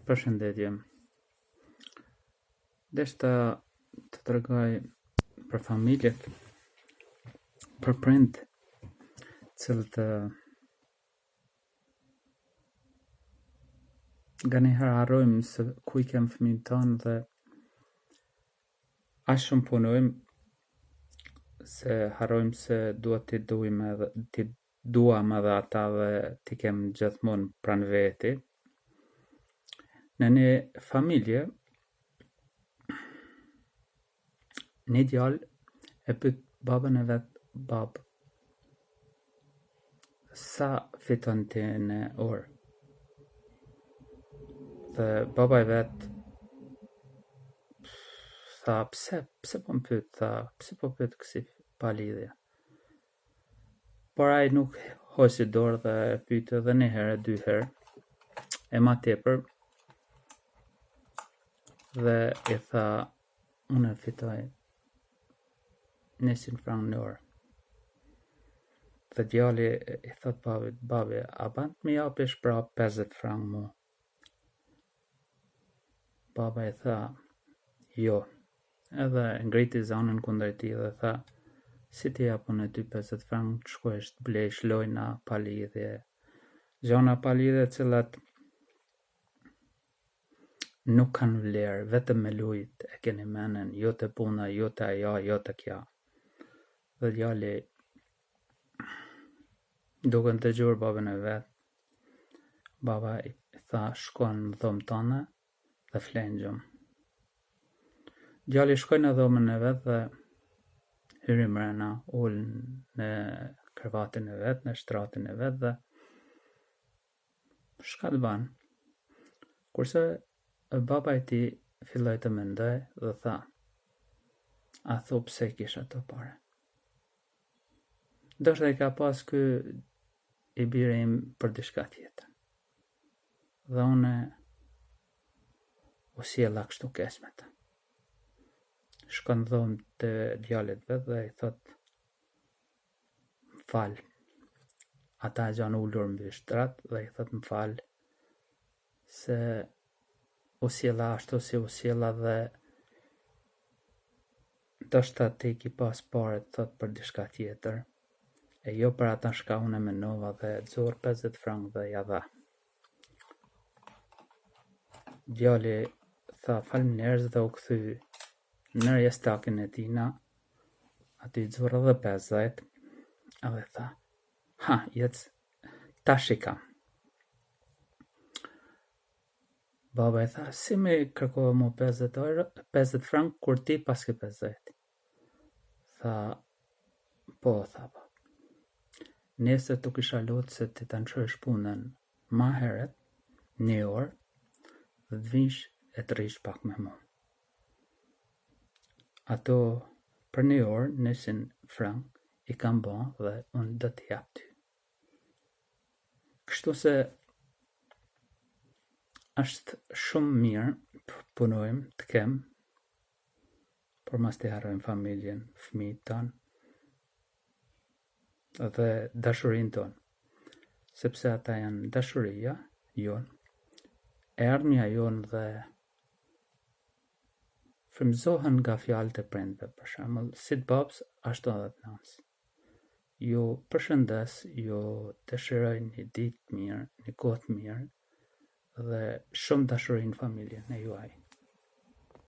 Përshëndetje. Deshta të tregoj për familjet, për prind, cilët nganjëherë harrojmë se ku i kem fëmijën tonë dhe aq shumë punojmë se harrojmë se duhet t'i duam edhe ata dhe t'i kem gjithmonë pranë veti. Në një familje, një djalë e pyet babën e vet, babë, sa fiton ti në orë? Dhe baba e vet tha, pse po më pyet, pse po pyet kësi pa lidhje? Por ai nuk hoqi dorë dhe e pyeti edhe një herë, dy herë, e ma tepër, dhe i tha, unë fitoj 100 frank në orë. Dhe djali i thot babit, babi, a ban të më japish pra 50 frank mu? Baba i tha, jo, edhe ngriti zanën kundër tij dhe tha, si ti japun e ty 50 frank, të shkosh të blesh lojna pa lidhje, gjona pa lidhje cilat nuk kanë vlerë, vetëm me lujt e keni menen, jo të puna, jo të ajo, jo të kja. Dhe djali, duke në të gjurë babën e vet, baba i tha, shkon në dhomë tënde dhe flenë gjumë. Djali shkoj në dhomën e vet dhe hyri mrena, ullë në krevatin e vet, në shtratin e vet dhe shka të banë. Kurse baba i ti filloj të mendoj dhe tha, a thu pse kisha ato pare? Ndoshta i ka pas ky i biri im për diçka tjetër. Dhe une u sjella kështu keq me ta. Shkon dhomë të djalit vet dhe i thot, m'fal. Ata e gjanë ullur mbi shtrat dhe i thot m'fal se u sjella ashtu si u sjella dhe ndoshta ti ki pas pare thot për diçka tjetër, e jo për ata shka unë e menova dhe xor 50 frank dhe ja dha. Djali tha faleminerës dhe u kthy në rjestakin e tina, aty xor edhe 50, edhe tha, ha, tash i kam. Baba i tha, si me kërkova mu 50 frank, kur ti paske 50? Tha, po, tha baba. Nesër tu kisha lutë se ti të nëshësh punën ma heret, një orë, dhe të vinsh e të rish pak me mu. Ato për një orë, 100 frank, i kam bo dhe unë do t'i jap ty. Kështu se është shumë mirë punojmë të kem, por mas t'i harrojmë familjen, fëmijët tanë, dhe dashurin tonë, sepse ata janë dashuria jonë, ardhmja jonë dhe frymëzohen nga fjalët e prindve, për shembull, si të babës, ashtu edhe të nënës. Ju përshëndes, ju dëshiroj një ditë mirë, një kohë të mirë dhe shumë dashuri në familjen e juaj.